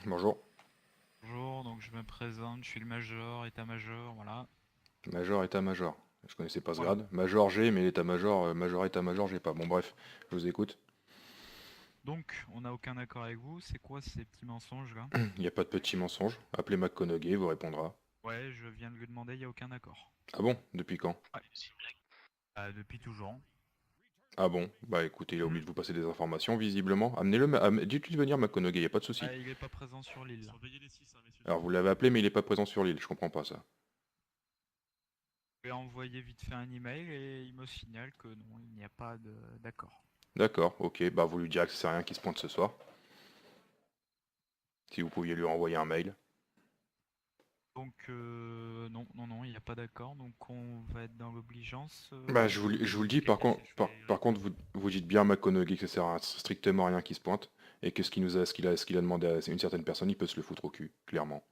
Bonjour. Bonjour, donc je me présente, je suis le major, état-major, voilà. Major, état-major. Je connaissais pas ce Voilà. grade. Major j'ai, mais l'état-major, major, état-major j'ai pas. Bon bref, je vous écoute. Donc, on n'a aucun accord avec vous, c'est quoi ces petits mensonges là? Il n'y a pas de petit mensonge. Appelez McConaughey, il vous répondra. Ouais, je viens de lui demander, il n'y a aucun accord. Ah bon? Depuis quand? Ouais. Depuis toujours. Ah bon? Bah écoutez, il a Hmm. oublié de vous passer des informations, visiblement. Amenez-le, dites-lui de venir McConaughey, il a pas de souci. Il est pas présent sur l'île. Alors vous l'avez appelé, mais il est pas présent sur l'île, je comprends pas ça. Je lui ai envoyé vite fait un email et il me signale que non, il n'y a pas d'accord. D'accord, ok, bah vous lui direz que c'est rien qui se pointe ce soir. Si vous pouviez lui renvoyer un mail. Donc, non, il n'y a pas d'accord, donc on va être dans l'obligeance. Bah je vous le dis, par contre vous dites bien à McConaughey que ça sert à strictement rien qui se pointe. Et que ce qu'il a demandé à une certaine personne, il peut se le foutre au cul, clairement.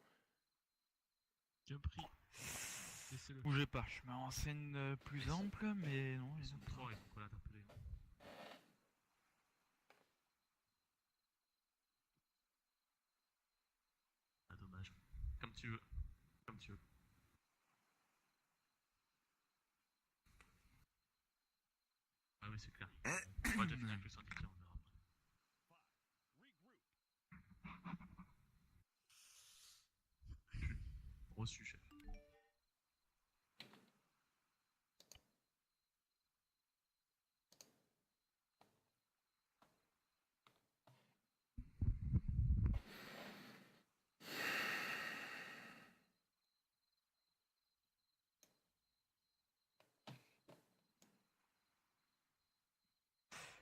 Bien pris, laissez-le. Bougez pas, je me renseigne plus ample, mais non, Ils sont trois, ils sont pas l'interpeller. Ah, dommage. Comme tu veux. Comme tu veux. Ah oui, c'est clair. On va déjà finir avec le syndicat, on verra après. Reçu, chef.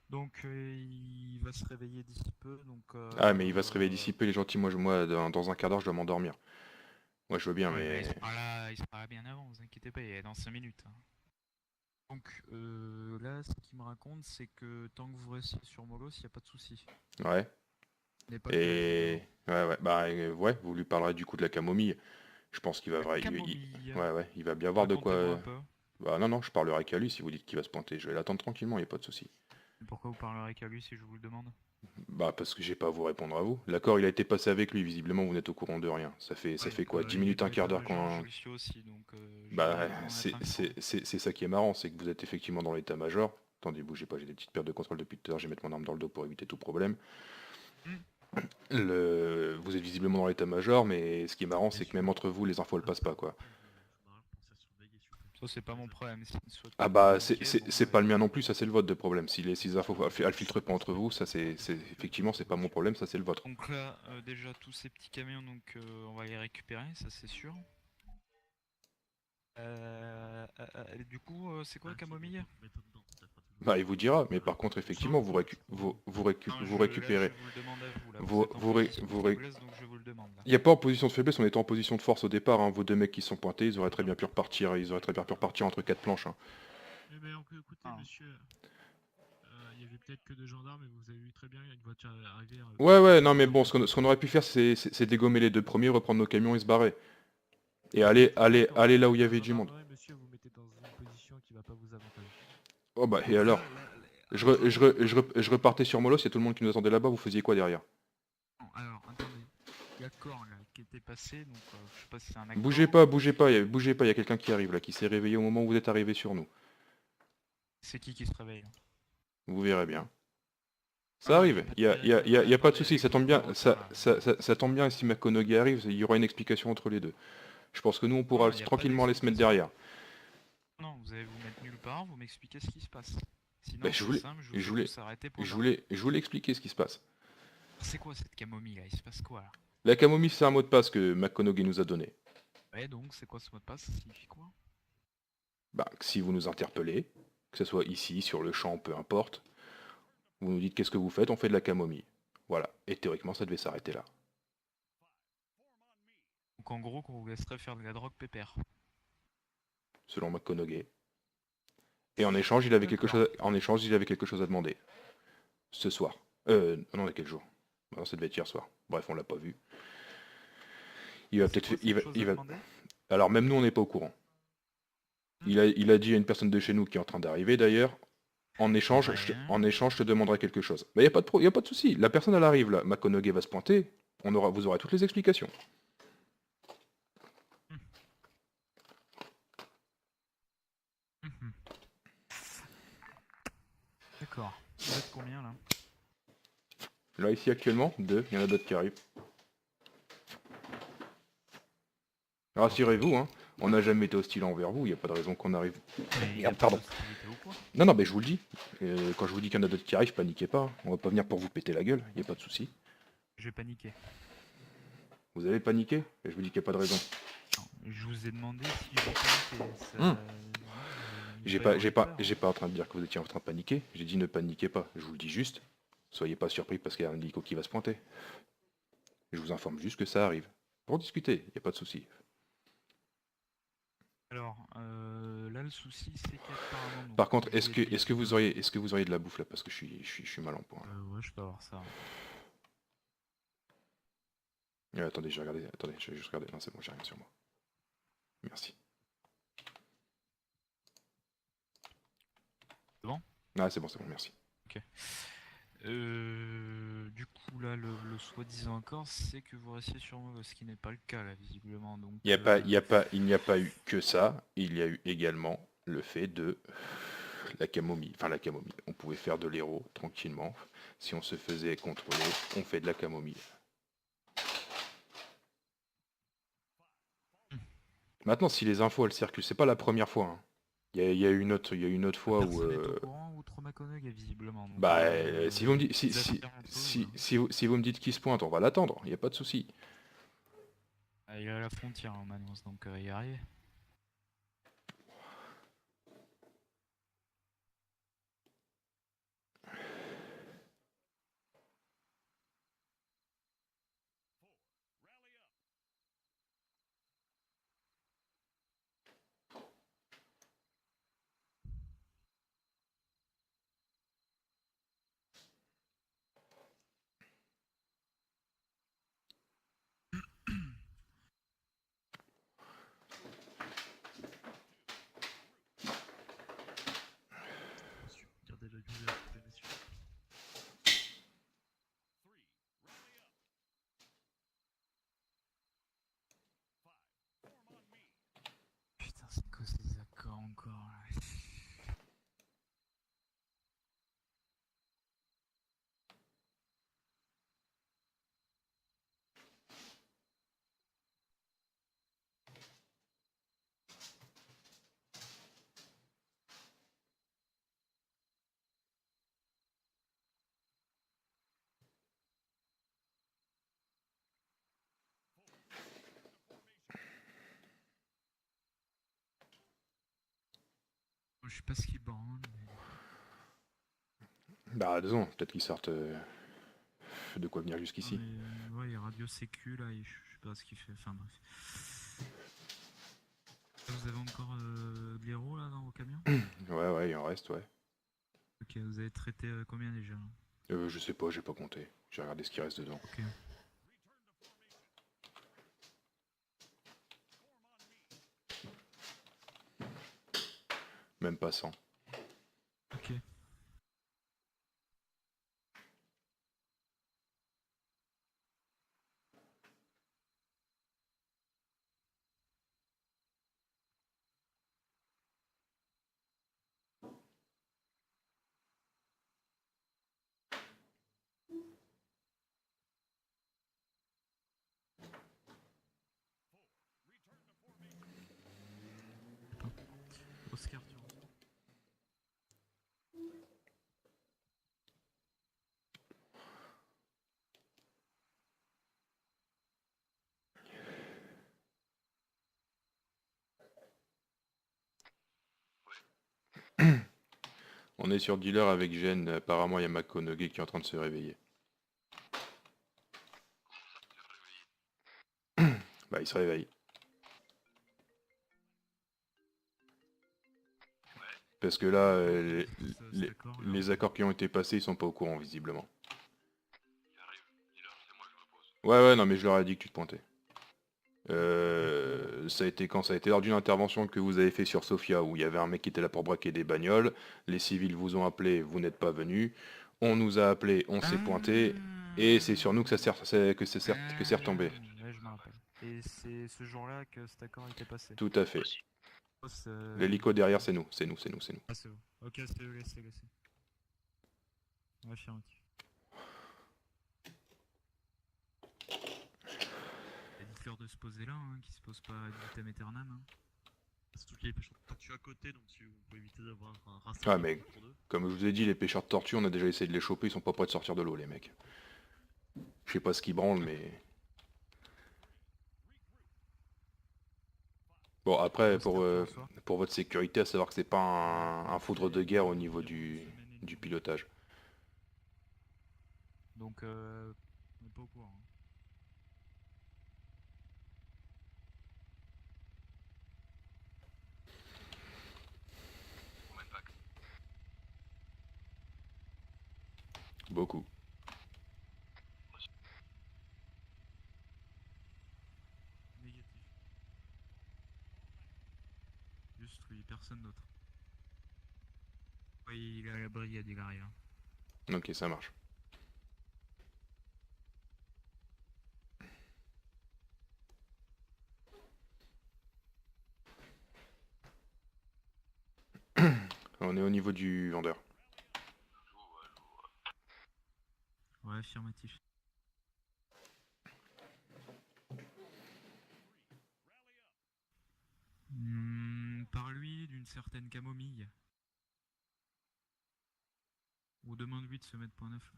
Donc il va se réveiller d'ici peu, donc Ah, mais il va se réveiller d'ici peu, il est gentil. Moi, dans un quart d'heure, je dois m'endormir. Moi, je veux bien, ouais, bah, mais... il sera là bien avant, vous inquiétez pas, il est dans 5 minutes, hein. Donc là, ce qu'il me raconte, c'est que tant que vous restez sur Molos, il n'y a pas de souci. Ouais. Il n'est pas que là, Et... évidemment. Ouais, bah, ouais, vous lui parlerez du coup de la camomille. Je pense qu'il va... La camomille. Ouais, ouais, il va bien voir de quoi... Racontez-moi un peu. Bah non, non, je parlerai qu'à lui si vous dites qu'il va se pointer. Je vais l'attendre tranquillement, y a pas de souci. Pourquoi vous parlerez qu'à lui si je vous le demande? Bah parce que j'ai pas à vous répondre à vous. L'accord il a été passé avec lui, visiblement vous n'êtes au courant de rien. Ça Ouais, fait donc quoi? 10 il est minutes, un dans quart d'heure l'état-major, je qu'on... le suis aussi, donc Bah j'aimerais bien en être informé. c'est ça qui est marrant, c'est que vous êtes effectivement dans l'état-major. Attendez, bougez pas, j'ai des petites pertes de contrôle depuis tout à l'heure, je vais mettre mon arme dans le dos pour éviter tout problème. Hmm, Vous êtes visiblement dans l'état-major, mais ce qui est marrant, Bien c'est que sûr. même entre vous, les infos elles passent pas quoi. Après, je me rappelle pour ça surveiller, s'il vous plaît. Ça, c'est pas mon problème. S'il ne souhaite Ah pas bah communiquer, bon, c'est bah, pas le mien non plus, ça c'est le vote de problème. Si les infos elles filtrent pas entre vous, ça effectivement c'est pas mon problème, ça c'est le vôtre. donc là, déjà, tous ces petits camions, donc on va les récupérer, ça c'est sûr. Du coup, c'est quoi Ah, la qui va camomille? mettre dedans, ça fera toujours. Bah il vous dira, mais par Alors, contre soit effectivement vous, soit Non, vous là, je récupérez. vous le demande à vous, là. Vous Vous, êtes en vous, ré- position de vous ré- faiblesse, donc je vous le demande, là. Il n'y a pas en position de faiblesse, on était en position de force au départ, hein. Vos deux mecs qui se sont pointés, ils auraient très bien pu repartir, ils auraient très bien pu repartir entre quatre planches, hein. Eh ben, écoutez, Ah. monsieur, il y avait peut-être que deux gendarmes, et vous avez vu très bien une voiture arriver. Ouais, ouais, non mais bon, ce qu'on aurait pu faire, c'est dégommer les deux premiers, reprendre nos camions et se barrer. Et aller là où il y La avait du monde. gendarmerie, monsieur, vous mettez dans une position qui va pas vous avantager. Oh bah, et Donc alors? Je repartais sur Molos, il y a tout le monde qui nous attendait là-bas, vous faisiez quoi derrière? non, alors, attendez. L'accord, là, qui était passé, donc je sais pas si c'est un Bougez accord. pas, bougez pas, bougez pas, il y a quelqu'un qui arrive là, qui s'est réveillé au moment où vous êtes arrivé sur nous. C'est qui se réveille, là? Vous verrez bien. Ça Ah, y a arrive, pas de il y a pas de attendez, souci, avec ça vos tombe bien, numéros de phare, là. ça tombe bien, et si McConaughey arrive, il y aura une explication entre les deux. Je pense que nous, on pourra Non, il n'y a pas tranquillement aller se mettre d'explication. derrière. Non, vous allez vous mettre nulle part, vous m'expliquez ce qui se passe. Bah, Sinon, c'est simple, je vous je fais voulais, tous arrêter pour de l'argent. je voulais expliquer ce qui se passe. C'est quoi cette camomille, là? Il se passe quoi, là? La camomille, c'est un mot de passe que McConaughey nous a donné. Ouais, donc, c'est quoi ce mot de passe? Ça signifie quoi? Bah, si vous nous interpellez, que ce soit ici, sur le champ, peu importe, vous nous dites qu'est-ce que vous faites, on fait de la camomille. Voilà. Et théoriquement, ça devait s'arrêter là. Donc, en gros, qu'on vous laisserait faire de la drogue pépère. Selon McConaughey. Et en échange, il avait D'accord. quelque chose à demander. Ce soir. Non, quel jour? Bah non, ça devait être hier soir. Bref, on l'a pas vu. Il va C'est peut-être quoi cette chose à demander? Alors même nous, on n'est pas au courant. Il a dit à une personne de chez nous qui est en train d'arriver d'ailleurs, Ouais. en échange, je te demanderai quelque chose. Mais il n'y a pas de souci. La personne, elle arrive là. McConaughey va se pointer. Vous aurez toutes les explications. Mhm. D'accord. Vous êtes combien là? Là, ici, actuellement, 2. Il y en a d'autres qui arrivent. Rassurez-vous, hein, on n'a jamais été hostile envers vous, il n'y a pas de raison qu'on arrive. Mais il y a Merde, pas pardon. d'hostilité ou quoi? Non, non, mais je vous le dis. Quand je vous dis qu'il y en a d'autres qui arrivent, paniquez pas. On va pas venir pour vous péter la gueule, il n'y a pas de souci. J'ai paniqué. Vous avez paniqué et je vous dis qu'il n'y a pas de raison. Non, je vous ai demandé si j'ai paniqué. Ça... Hum. non, J'ai pas pas, eu j'ai peur. pas en train de dire que vous étiez en train de paniquer. J'ai dit ne paniquez pas. Je vous le dis juste. Soyez pas surpris parce qu'il y a un hélico qui va se pointer. Je vous informe juste que ça arrive. Pour discuter, il n'y a pas de souci. Alors, là le souci c'est qu'apparemment... donc, Par contre, vous voulez est-ce que vous auriez de la bouffe là parce que je suis mal en point. Ouais, je peux avoir ça. Attendez, je vais juste regarder. Non, c'est bon, j'ai rien sur moi. Merci. C'est bon? Ah, c'est bon, merci. Du coup là le soi-disant accord c'est que vous restiez sur moi, ce qui n'est pas le cas là visiblement. Donc, Il n'y a pas eu que ça. Il y a eu également le fait de la camomille. Enfin, la camomille. On pouvait faire de l'héros tranquillement. Si on se faisait contrôler, on fait de la camomille. Maintenant, si les infos elles circulent, c'est pas la première fois. Hein. Il y a eu une autre fois où. Personne n'est au courant outre Maconog visiblement. Donc, Bah, si vous me dites, les affaires entre eux, si vous me dites qu'il se pointe, on va l'attendre. Il n'y a pas de souci. il est à la frontière en Manos, donc il y arrive. Gardez l'œil ouvert, les messieurs. Putain, c'est quoi ces accords encore là? Je sais pas ce qu'ils bandent, mais... Bah, disons, peut-être qu'ils sortent de quoi venir jusqu'ici. Ouais, il y a Radio Sécu là, et je sais pas ce qu'il fait, enfin bref. Vous avez encore de l'héros là dans vos camions? Ouais, il en reste, ouais. Ok, vous avez traité combien déjà? Je sais pas, j'ai pas compté. J'ai regardé ce qui reste dedans. Ok. Même pas 100. Ok. Oscar, tu vois. On est sur dealer avec Jen. Apparemment, il y a McConaughey qui est en train de se réveiller. Bah, il se réveille. Parce que là, les accords qui ont été passés, ils sont pas au courant, visiblement. Ouais, non, mais je leur ai dit que tu te pointais. Ça a été quand? Ça a été lors d'une intervention que vous avez fait sur Sofia, où il y avait un mec qui était là pour braquer des bagnoles. Les civils vous ont appelé, vous n'êtes pas venu. On nous a appelé, on s'est pointé. Et c'est sur nous que ça sert, que c'est retombé. Ouais, je me rappelle. Et c'est ce jour-là que cet accord était passé. Tout à fait. Oh, c'est- L'hélico derrière, c'est nous, c'est nous, c'est nous, c'est nous. Ah, c'est vous. Ok, c'est laissez. Affirmatif. Dites-leur de se poser là, hein, qu'ils se posent pas ad vitam aeternam. Hein. Surtout qu'il y a les pêcheurs de tortues à côté, donc si vous pouvez éviter d'avoir un Ah, rassemblement mais entre deux. comme je vous ai dit, les pêcheurs de tortues, on a déjà essayé de les choper, ils sont pas prêts de sortir de l'eau, les mecs. Je sais pas ce qu'ils branlent, mais... Bon, après, pour votre sécurité, à savoir que c'est pas un foudre de guerre au niveau du pilotage. Donc, on n'est pas au courant. Hein. Beaucoup. Négatif. Juste lui, personne d'autre. Oui, il est à la brigade, il arrive. Hein. Ok, ça marche. On est au niveau du vendeur. Ouais, affirmatif. Par lui d'une certaine camomille. Ou demande-lui de se mettre point neuf.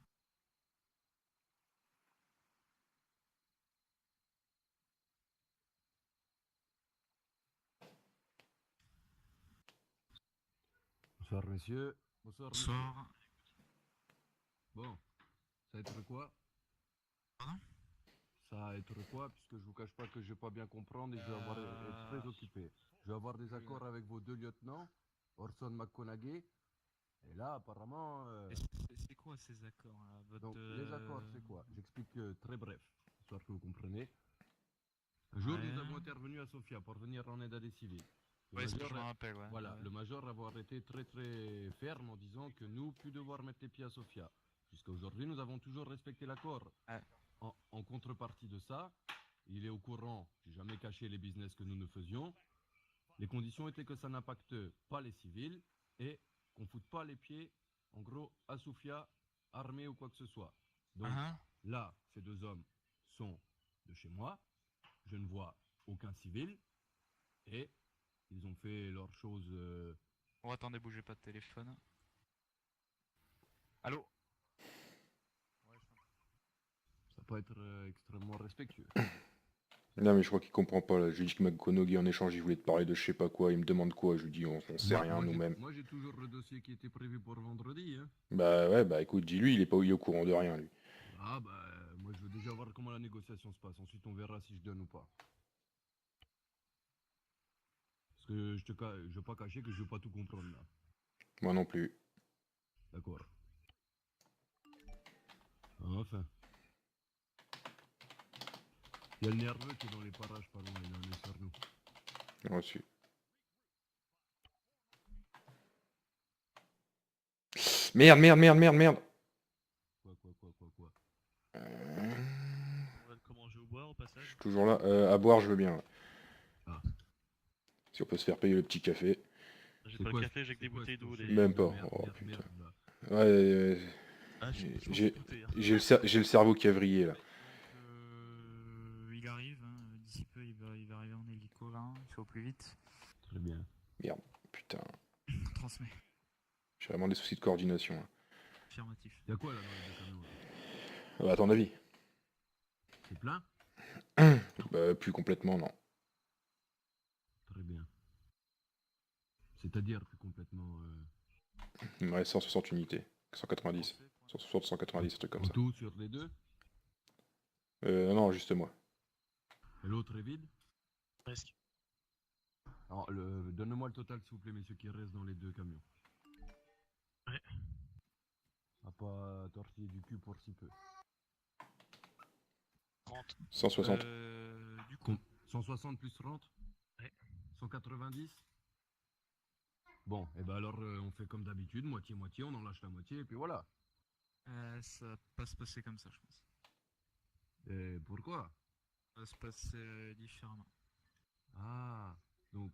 Bonsoir messieurs. Bonsoir messieurs. Bonsoir. Bon, ça va être quoi? Pardon? Ça va être quoi? Puisque je vous cache pas que je vais pas bien comprendre et je vais être très occupé. Je vais avoir des accords avec vos deux lieutenants, Orson McConaughey. Et là, apparemment... C'est quoi ces accords là? Donc, les accords, c'est quoi? J'explique très bref, histoire que vous compreniez. Un jour, nous avons intervenu à Sofia pour venir en aide à des civils. Ouais, je me rappelle, ouais. Voilà, ouais. le major avoir été très très ferme en disant que nous, plus devoir mettre les pieds à Sofia. Jusqu'à aujourd'hui, nous avons toujours respecté l'accord. Ouais. En contrepartie de ça, il est au courant, j'ai jamais caché les business que nous faisions. Les conditions étaient que ça n'impacte pas les civils et qu'on foute pas les pieds, en gros, à Sofia, armés ou quoi que ce soit. Donc là, ces deux hommes sont de chez moi, je ne vois aucun civil et ils ont fait leurs choses. Oh, attendez, bougez pas de téléphone. Allô? Ça peut être extrêmement respectueux. Non mais je crois qu'il comprend pas là. Je lui dis que McConaughey en échange il voulait te parler de je sais pas quoi, il me demande quoi, je lui dis on sait rien nous-mêmes. Moi j'ai toujours le dossier qui était prévu pour vendredi. Hein. Bah ouais, bah écoute, dis-lui, il est au courant de rien lui. Ah bah moi je veux déjà voir comment la négociation se passe, ensuite on verra si je donne ou pas. Parce que je veux pas cacher que je veux pas tout comprendre là. Moi non plus. D'accord. Enfin. Il y a le nerveux qui est dans les parages pas loin, il a un œil sur nous. Reçu. Merde. Quoi. On va comment manger au boire au Je passage. suis toujours là. À boire, je veux bien. Ouais. Ah. Si on peut se faire payer le petit café. J'ai C'est pas quoi, le café, j'ai que des c'est quoi bouteilles ce d'eau. projet Des... Même pas. Merde, Oh merde, putain. merde, là. Ouais, Ah, je m'en j'ai suis douté, hein. j'ai le cerveau qui a vrillé là. Donc, il arrive, hein. D'ici peu, il va arriver en hélico là, il faut au plus vite. Très bien. Merde, putain. Transmet. J'ai vraiment des soucis de coordination. Là. Affirmatif. Y'a quoi là dans les deux camions là À ton avis? C'est plein? Bah plus complètement non. Très bien. C'est-à-dire plus complètement... Il me reste 160 unités. 190. 160, 190, un truc comme En ça. tout sur les deux? Non, juste moi. Et l'autre est vide? Presque. Alors, donne-moi le total s'il vous plaît messieurs qui restent dans les deux camions. Ouais. À pas tortiller du cul pour si peu. 30. 160. Du coup, 160 plus 30? Ouais. 190? Bon, et ben alors on fait comme d'habitude, moitié-moitié, on en lâche la moitié et puis voilà. Ça va pas se passer comme ça, je pense. Et pourquoi? Ça va se passer différemment. Ah, donc,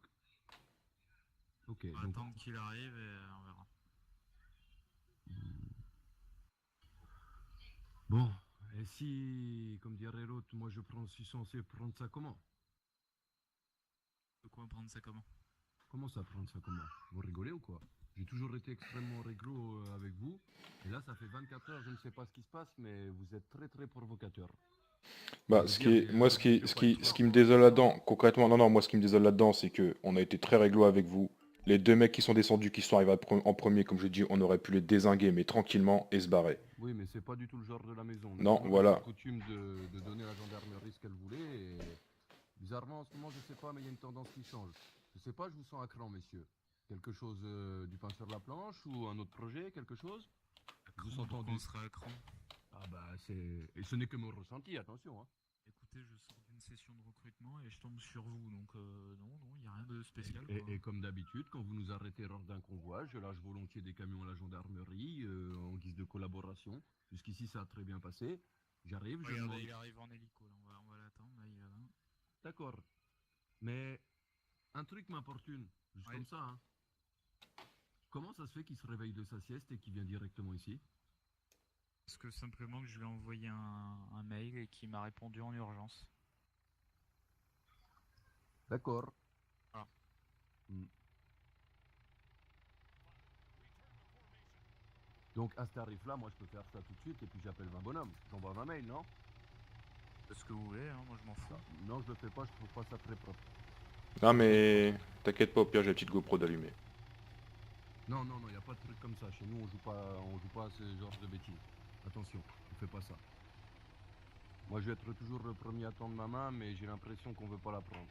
ok, On va donc, attendre qu'il arrive et on verra. bon, et si, comme dirait l'autre, moi suis censé prendre ça comment? De quoi prendre ça comment? Comment ça, prendre ça comment? Vous rigolez ou quoi? J'ai toujours été extrêmement réglo avec vous, et là, ça fait 24 heures, je ne sais pas ce qui se passe, mais vous êtes très très provocateur. Je Bah, veux dire, il y a moi, pas de- je veux pas être ce fort, qui me quoi que ce désole soit. là-dedans, concrètement, non, non, moi, ce qui me désole là-dedans, c'est que on a été très réglo avec vous. Les deux mecs qui sont descendus, qui sont arrivés en premier, comme je dis, on aurait pu les dézinguer, mais tranquillement, et se barrer. Oui, mais c'est pas du tout le genre de la maison. On a Non, toujours eu voilà. pour coutume de donner à la gendarmerie ce qu'elle voulait, et bizarrement, en ce moment, je sais pas, mais il y a une tendance qui change. Je sais pas, je vous sens à cran, messieurs. Quelque chose du pain sur la planche ou un autre projet, quelque chose? Je vous Cran, entends pourquoi on dire. serait à cran? Ah bah c'est. Et ce n'est que mon ressenti, attention, hein. Écoutez, je sors d'une session de recrutement et je tombe sur vous, donc non, non, il n'y a rien de spécial, Et, quoi. et comme d'habitude, quand vous nous arrêtez lors d'un convoi, je lâche volontiers des camions à la gendarmerie en guise de collaboration. Jusqu'ici, ça a très bien passé. J'arrive, je Regardez, demande. il arrive en hélico, là, on va l'attendre, là, il va là. D'accord. Mais un truc m'importune, juste Ouais. comme ça, hein. Comment ça se fait qu'il se réveille de sa sieste et qu'il vient directement ici? Parce que simplement que je lui ai envoyé un mail et qu'il m'a répondu en urgence. D'accord. Voilà. Hmm. Donc à ce tarif-là, moi je peux faire ça tout de suite et puis j'appelle 20 bonhommes. J'envoie 20 mails, non? C'est ce que vous voulez, hein, moi je m'en fous. Non, je le fais pas, je trouve pas ça très propre. Non, mais t'inquiète pas, au pire, j'ai la petite GoPro d'allumer. Non, non, non, il n'y a pas de truc comme ça. Chez nous, on joue pas à ce genre de bêtises. Attention, on fait pas ça. Moi, je vais être toujours le premier à tendre ma main, mais j'ai l'impression qu'on veut pas la prendre.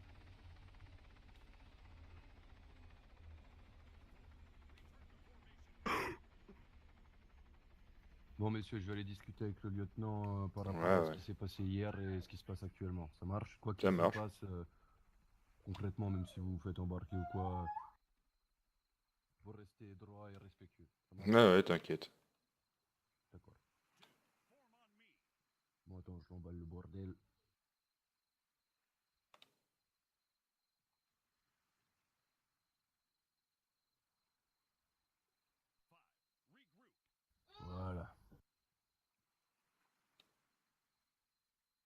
Bon, messieurs, je vais aller discuter avec le lieutenant par Ouais, rapport à ce ouais, qui s'est passé hier et ce qui se passe actuellement. Ça marche? Quoi ça qu'il se marche. passe, concrètement, même si vous vous faites embarquer ou quoi, vous restez droit et respectueux. Ça marche? Ouais, ouais, t'inquiète. D'accord. Bon, attends, je l'emballe le bordel. Voilà.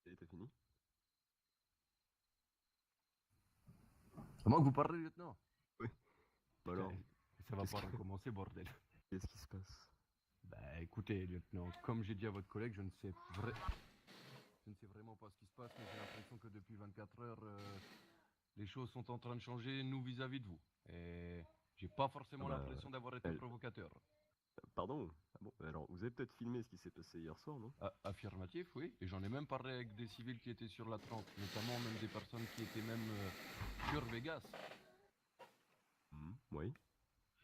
Et t'as fini? C'est moi que vous parlez, lieutenant? Oui. Bah alors, Ça va qu'est-ce pas que- recommencer, bordel. qu'est-ce qui se passe? Bah écoutez, lieutenant, comme j'ai dit à votre collègue, je ne sais vraiment pas ce qui se passe, mais j'ai l'impression que depuis 24 heures, les choses sont en train de changer, nous vis-à-vis de vous. Et j'ai pas Ah forcément bah, l'impression d'avoir été elle- provocateur. pardon? Ah bon, alors vous avez peut-être filmé ce qui s'est passé hier soir, non? Affirmatif, oui. Et j'en ai même parlé avec des civils qui étaient sur la 30, notamment même des personnes qui étaient même sur Vegas. Oui.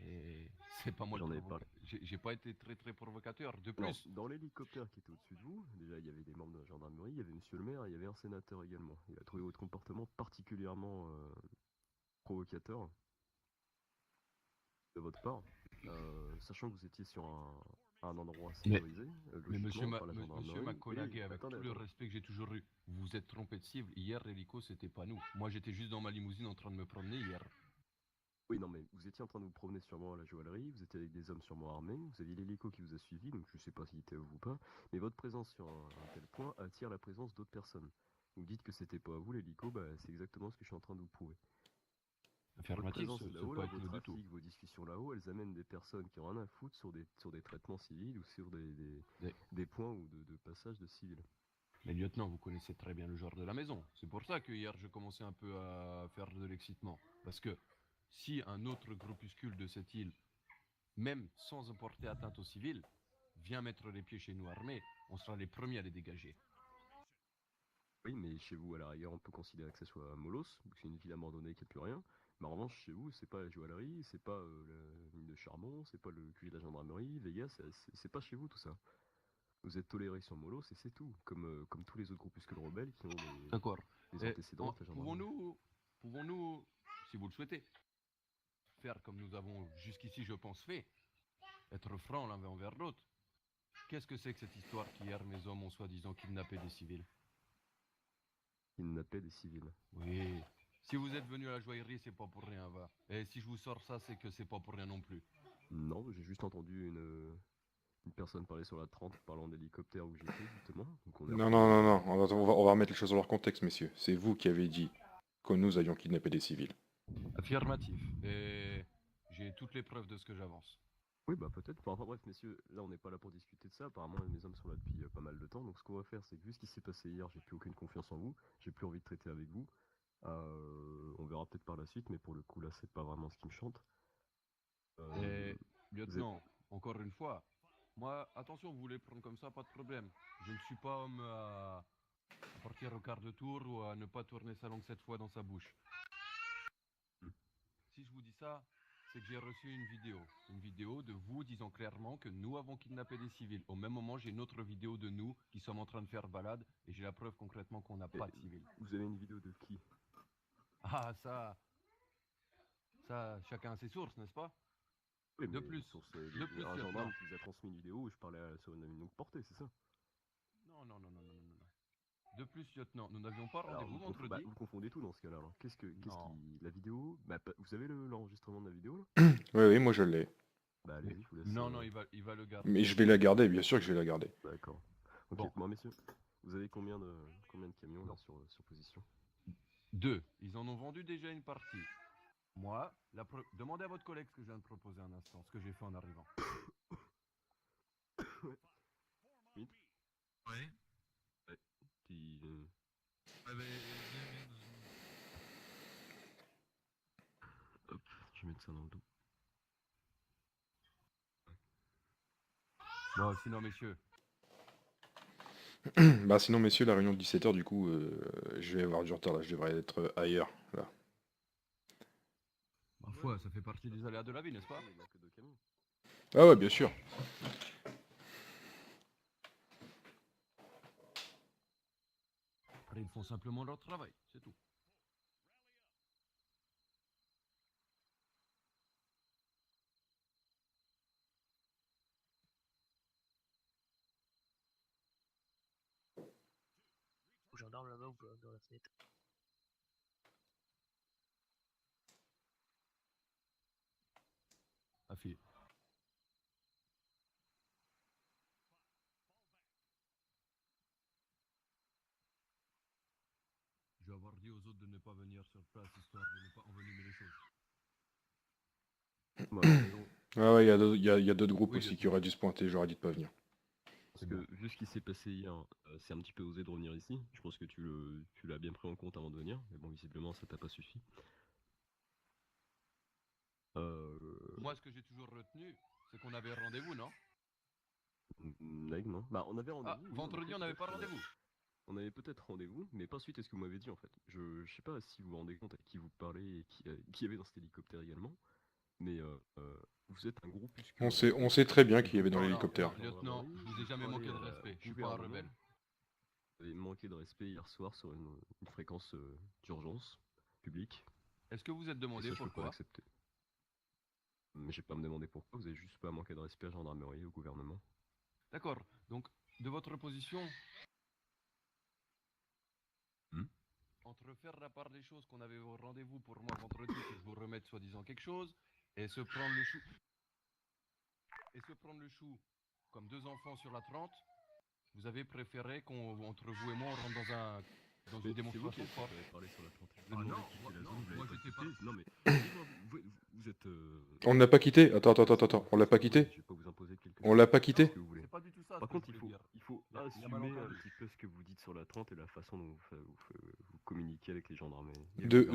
Et c'est pas moi le J'en ai parlé. provocateur. J'ai pas été très très provocateur. De Alors, plus, dans l'hélicoptère qui était au-dessus de vous, déjà il y avait des membres de la gendarmerie, il y avait monsieur le maire, il y avait un sénateur également. Il a trouvé votre comportement particulièrement provocateur de votre part, sachant que vous étiez sur un endroit sécurisé, mais monsieur logiquement, par la monsieur gendarmerie. McConaughey, avec Attendez, tout le attendez. respect que j'ai toujours eu, vous vous êtes trompé de cible. Hier, l'hélico, c'était pas nous. Moi, j'étais juste dans ma limousine en train de me promener hier. Oui, non, mais vous étiez en train de vous promener sûrement à la joaillerie, vous étiez avec des hommes sûrement armés, vous aviez l'hélico qui vous a suivi, donc je sais pas s'il était à vous ou pas, mais votre présence sur un tel point attire la présence d'autres personnes. Vous dites que c'était pas à vous l'hélico, bah, c'est exactement ce que je suis en train de vous prouver. Votre Affirmatif, présence c'est là-haut, pas là, être vos nous du tout. trafics, vos discussions là-haut, elles amènent des personnes qui ont rien à foutre sur des traitements civils ou sur Mais, des points ou de passage de civils. mais lieutenant, vous connaissez très bien le genre de la maison. C'est pour ça que hier, je commençais un peu à faire de l'excitement. Parce que si un autre groupuscule de cette île, même sans porter atteinte aux civils, vient mettre les pieds chez nous armés, on sera les premiers à les dégager. Oui, mais chez vous, à la rigueur, on peut considérer que ce soit Molos, vu que c'est une ville abandonnée qui n'a plus rien. Mais en revanche, chez vous, c'est pas la joaillerie, c'est pas la mine de charbon, c'est pas le QG de la gendarmerie, Vegas, c'est pas chez vous tout ça. Vous êtes toléré sur Molos et c'est tout, comme tous les autres groupuscules rebelles qui ont D'accord. des antécédents avec la gendarmerie. Pouvons-nous, si vous le souhaitez, faire comme nous avons jusqu'ici, je pense, fait, être francs l'un envers l'autre, qu'est-ce que c'est que cette histoire qu'hier mes hommes ont soi-disant kidnappé des civils? Kidnapper des civils. Oui. Si vous êtes venu à la joaillerie, c'est pas pour rien, va. Et si je vous sors ça, c'est que c'est pas pour rien non plus. Non, j'ai juste entendu une personne parler sur la 30 parlant d'hélicoptère où j'étais justement. Donc on est Non, non, non, non, on va remettre les choses dans leur contexte, messieurs. C'est vous qui avez dit que nous avions kidnappé des civils. Affirmatif. Et j'ai toutes les preuves de ce que j'avance. Oui, bah peut-être. Enfin bref, messieurs, là on n'est pas là pour discuter de ça. Apparemment, mes hommes sont là depuis pas mal de temps. Donc ce qu'on va faire, c'est que vu ce qui s'est passé hier, j'ai plus aucune confiance en vous. J'ai plus envie de traiter avec vous. On verra peut-être par la suite, mais pour le coup, là, c'est pas vraiment ce qui me chante. Et, vous êtes- lieutenant, encore une fois, moi, attention, vous voulez prendre comme ça, pas de problème. Je ne suis pas homme à partir au quart de tour ou à ne pas tourner sa langue 7 fois dans sa bouche. Si je vous dis ça, c'est que j'ai reçu une vidéo. Une vidéo de vous disant clairement que nous avons kidnappé des civils. Au même moment, j'ai une autre vidéo de nous qui sommes en train de faire balade et j'ai la preuve concrètement qu'on n'a pas de civils. Vous avez une vidéo de qui? Ah, ça, chacun a ses sources, n'est-ce pas? Oui, De mais plus, il y a plus, un lieutenant. gendarme qui vous a transmis une vidéo où je parlais sur une longue portée, c'est ça? Non, non, non, non, non, non, non. De plus, lieutenant, nous n'avions pas Alors, rendez-vous vendredi. vous confondez tout dans ce cas-là. Alors. Non. La vidéo, vous avez l'enregistrement de la vidéo là? Oui, oui, moi je l'ai. Bah allez-y, je vous laisse. Non, non, il va le garder. Mais je vais la garder, bien sûr que je vais la garder. D'accord. Ok, Bon. moi messieurs, vous avez combien de camions là sur position? 2. Ils en ont vendu déjà une partie. Moi, demandez à votre collègue ce que je viens de proposer un instant, ce que j'ai fait en arrivant. Smith, Ouais. qui, Ah bah, viens, dans une- hop, je vais mettre ça dans le dos. Bon, sinon, messieurs, Bah sinon, messieurs, la réunion de 17h, du coup, je vais avoir du retard là, je devrais être ailleurs, là. ma foi, ça fait partie des aléas de la vie, n'est-ce pas? Il n'y a que 2 camions. Ah ouais, bien sûr. Après, ils font simplement leur travail, c'est tout. Au gendarme là-bas ou pas, dans la fenêtre. Affile. Je vais avoir dit aux autres de ne pas venir sur place, histoire de ne pas envenimer les choses. Moi, raison. Ah ouais, il y a d'autres groupes Oui, aussi qui lieutenant. auraient dû se pointer, j'aurais dit de pas venir. Parce que vu ce qui s'est passé hier, c'est un petit peu osé de revenir ici. Je pense que tu l'as bien pris en compte avant de venir, mais bon, visiblement, ça t'a pas suffi. Moi, ce que j'ai toujours retenu, c'est qu'on avait rendez-vous, non? Non. Bah, on avait Ah, rendez-vous. oui, en vendredi, effet, on n'avait peut-être, pas rendez-vous. On avait peut-être rendez-vous, mais pas suite à ce que vous m'avez dit en fait. Je sais pas si vous vous rendez compte à qui vous parlez et qui y avait dans cet hélicoptère également, mais vous êtes un groupuscule. On sait très bien qui y avait dans Non, l'hélicoptère. non, lieutenant, je vous ai jamais manqué de respect. Je suis pas un rebelle. Vous avez manqué de respect hier soir sur une fréquence d'urgence publique. Est-ce que vous êtes Et demandé ça, je peux pas pourquoi? l'accepter. Mais j'ai pas à me demander pourquoi, vous avez juste pas manqué de respect à la gendarmerie, au gouvernement. D'accord. Donc, de votre position, entre faire la part des choses qu'on avait au rendez-vous pour moi vendredi, que je vous remette soi-disant quelque chose, et se prendre le chou, comme 2 enfants sur la 30, vous avez préféré entre vous et moi, on rentre dans une démonstration de force. parlé sur la 30. Je Ah vous ai non, demandé de quitter la non, zone, vous moi, l'avez pas j'étais quitté. pas- Non mais, dis-moi, vous êtes... On l'a pas quitté? Attends, on l'a pas quitté? Je vais pas vous imposer quelque On chose. l'a pas quitté? Ce que vous voulez. C'est pas du tout ça. Par ce que contre, je voulais dire. il faut Il y a assumer un malentendu. petit peu ce que vous dites sur la 30 et la façon dont vous communiquez avec les gendarmes. De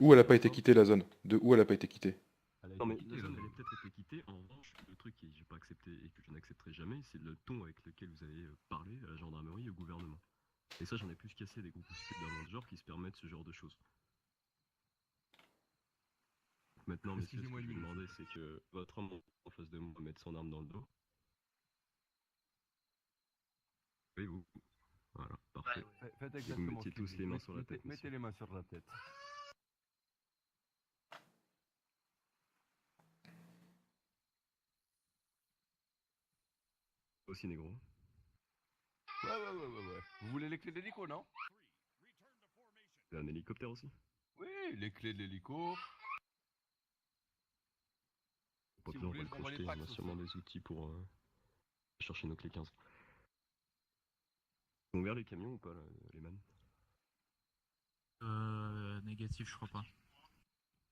où elle a pas été quittée, la zone? De où elle a pas été quittée? Elle a Non été mais quittée, la zone la elle zone. a peut-être été quittée, en revanche le truc que j'ai pas accepté et que je n'accepterai jamais, c'est le ton avec lequel vous avez parlé à la gendarmerie et au gouvernement. Et ça j'en ai plus cassé des groupuscules dans ce genre qui se permettent ce genre de choses. Maintenant messieurs, ce que Excusez-moi je une vais minute. demander c'est que votre homme en face de moi va mettre son arme dans le dos. Oui vous. Voilà, parfait. Ouais. Faites vous exactement mettiez ce qu'il tous dit. les mains sur la tête, Mettez monsieur. les mains sur la tête. aussi négro. Ouais. Vous voulez les clés de l'hélico, non? T'as un hélicoptère aussi? Oui, les clés de l'hélico. Pas Si besoin, vous on va voulez, le je vous envoie les crocheter, on packs a aussi. sûrement des outils pour chercher nos clés 15. Ils ont ouvert les camions ou pas, là, les man? Négatif, je crois pas.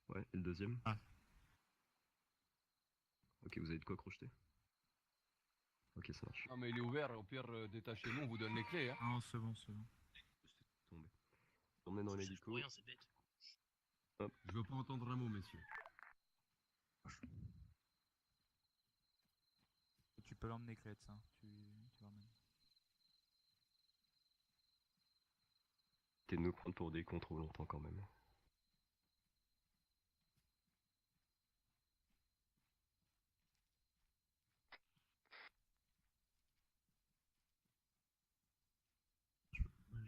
Ouais, et le deuxième? Ah. Ok, vous avez de quoi crocheter? Ok, ça marche. Non mais il est ouvert, au pire détachez-nous, on vous donne les clés. Hein. Non, c'est bon, c'est bon. Tombé. Emmener dans Ça change l'hélico. pour rien, c'est bête. Je veux pas entendre un mot, messieurs. Tu peux l'emmener, Clette, ça. Tu l'emmènes. T'es de nous prendre pour des cons trop longtemps quand même.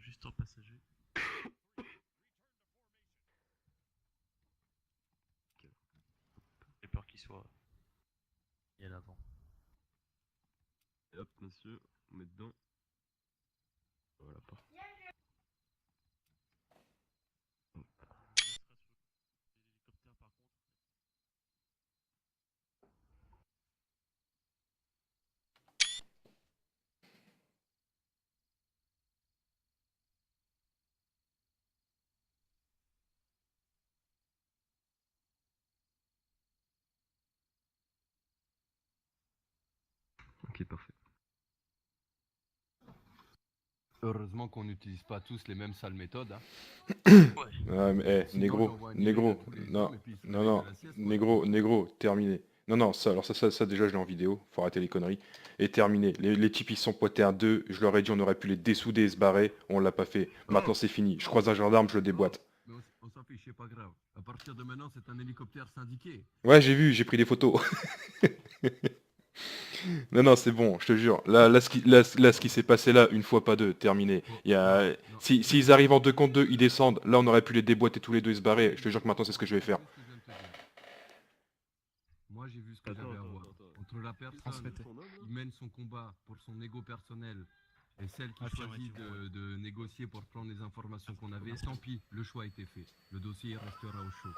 Juste en passager. J'ai peur qu'il soit. Et à l'avant. Et hop, monsieur, on met dedans. Voilà, pas. L'hélicoptère par contre. Ok, parfait. Heureusement qu'on n'utilise pas tous les mêmes sales méthodes. Hein. Ouais, mais, Sinon, négro, j'envoie un email à négro, tous les non, hommes et puis ils se non, réveillent non, de la sieste, négro, terminé. Non, non, ça, alors ça, déjà, je l'ai en vidéo, faut arrêter les conneries. Et terminé. Les types, ils sont pointés à deux, je leur ai dit, on aurait pu les dessouder et se barrer, on l'a pas fait. Maintenant, c'est fini. Je croise un gendarme, je le déboîte. Mais on s'en fiche, c'est pas grave. À partir de maintenant, c'est un hélicoptère syndiqué. Ouais, j'ai vu, j'ai pris des photos. Non, non, c'est bon, je te jure. Là, ce qui s'est passé là, une fois pas deux, terminé. Il y a... Non, S'ils arrivent en 2 contre 2, ils descendent. Là, on aurait pu les déboîter tous les deux et se barrer. Je te jure que maintenant, c'est ce que je vais faire. Moi, j'ai vu ce que j'avais à voir. Entre la personne Transmettez. qui mène son combat pour son ego personnel et celle qui choisit de négocier pour prendre les informations qu'on avait, tant pis, le choix a été fait. Le dossier restera au chaud.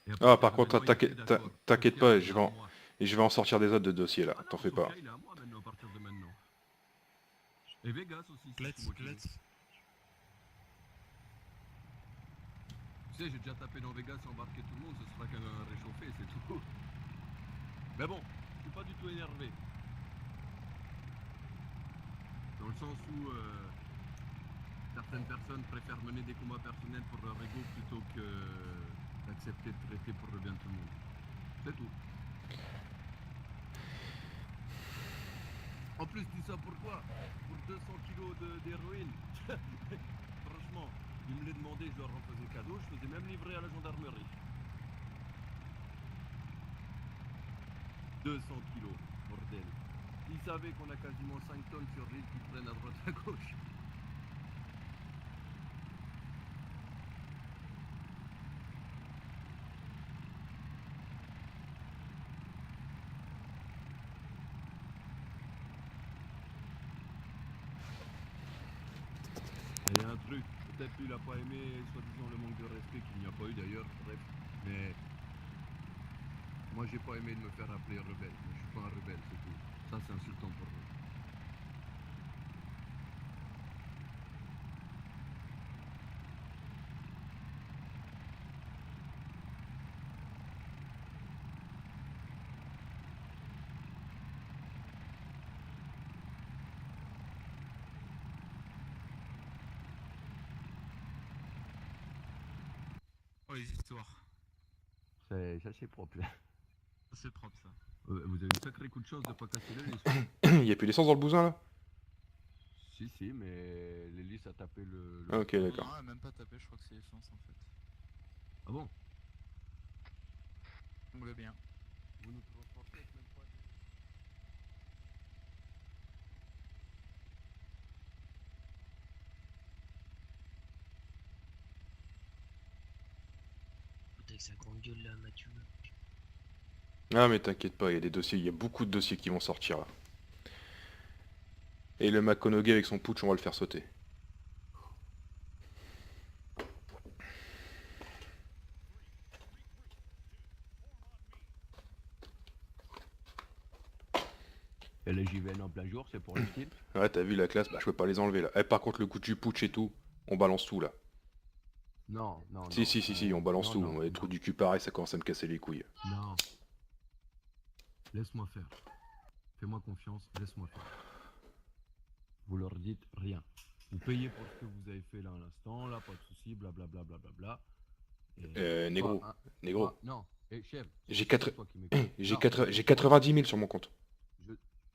Et à Ah, partir par de contre, maintenant, il y a plus d'accord. t'inquiète Sofia, pas, il est à moi. je vais en sortir des autres de dossiers là, Ah t'en non, fais pas. Sofia, il est à moi maintenant, à partir de maintenant. Et Vegas aussi, si Clette, je suis motivé. Clette. Tu sais, j'ai déjà tapé dans Vegas et embarqué tout le monde, ce sera qu'un réchauffé, c'est tout. Mais bon, je suis pas du tout énervé. Dans le sens où certaines personnes préfèrent mener des combats personnels pour leur ego plutôt que d'accepter de traiter pour le bien de tout le monde. C'est tout. En plus, dis ça pourquoi? Pour 200 kilos d'héroïne. Franchement, ils me l'ont demandé, je leur en faisais cadeau, je faisais même livrer à la gendarmerie. 200 kilos, bordel. Ils savaient qu'on a quasiment 5 tonnes sur l'île qui prennent à droite à gauche. Et il y a un truc, peut-être lui il a pas aimé, soi-disant le manque de respect qu'il n'y a pas eu d'ailleurs, bref. Mais moi j'ai pas aimé de me faire appeler rebelle. Mais je suis pas un rebelle, c'est tout. Ça c'est insultant pour moi. Oh, les histoires. C'est assez propre là. C'est propre, ça. Vous avez une sacrée coup de chance de pas casser l'hélice. Il y a plus d'essence dans le bousin là? Si, mais l'hélice a tapé le... Ah, ok, d'accord. Non, même pas tapé, je crois que c'est essence en fait. Ah bon? On veut bien. Vous nous transportez avec même pas de... Avec sa grande gueule là, Mathieu. Ah, mais t'inquiète pas, il y a des dossiers, il y a beaucoup de dossiers qui vont sortir là. Et le Makonoge avec son putsch, on va le faire sauter. Et les JVN en plein jour, c'est pour le style. Ouais, t'as vu la classe, bah je peux pas les enlever là. Eh, par contre, le coup du putsch et tout, on balance tout là. Non, non, Si, non. si, si, si, on balance non, tout. non, Les non. trous du cul pareil, ça commence à me casser les couilles. Non. Laisse-moi faire. Fais-moi confiance, laisse-moi faire. Vous leur dites rien. Vous payez pour ce que vous avez fait là à l'instant, là, pas de soucis, blablabla, blablabla. Négro, négro. non, et chef, J'ai c'est quatre- toi qui m'écoutes. J'ai Non, 90 000 sur mon compte.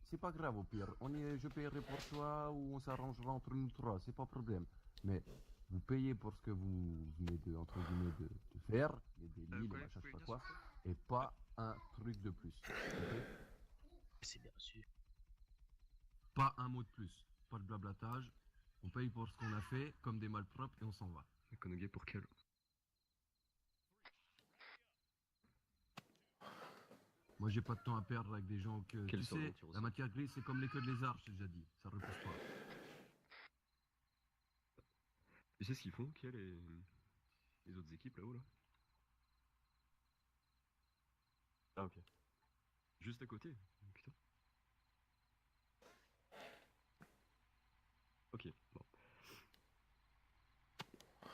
C'est pas grave au pire. Je paierai pour toi ou on s'arrangera entre nous trois, c'est pas problème. Mais vous payez pour ce que vous venez de, entre guillemets, de faire, les délits, les machins, je sais pas quoi, et pas un truc de plus. Ok. C'est bien sûr. Pas un mot de plus, pas de blablatage. On paye pour ce qu'on a fait, comme des malpropres, et on s'en va. Makonoge pour quel? Moi j'ai pas de temps à perdre avec des gens que... Quelle tu sorte sais, d'aventure la aussi matière grise c'est comme les queues de lézard, je t'ai déjà dit, ça repousse pas. Tu sais ce qu'ils font, Kiel et les autres équipes là-haut là? Ah ok. Juste à côté? Putain. Ok, bon.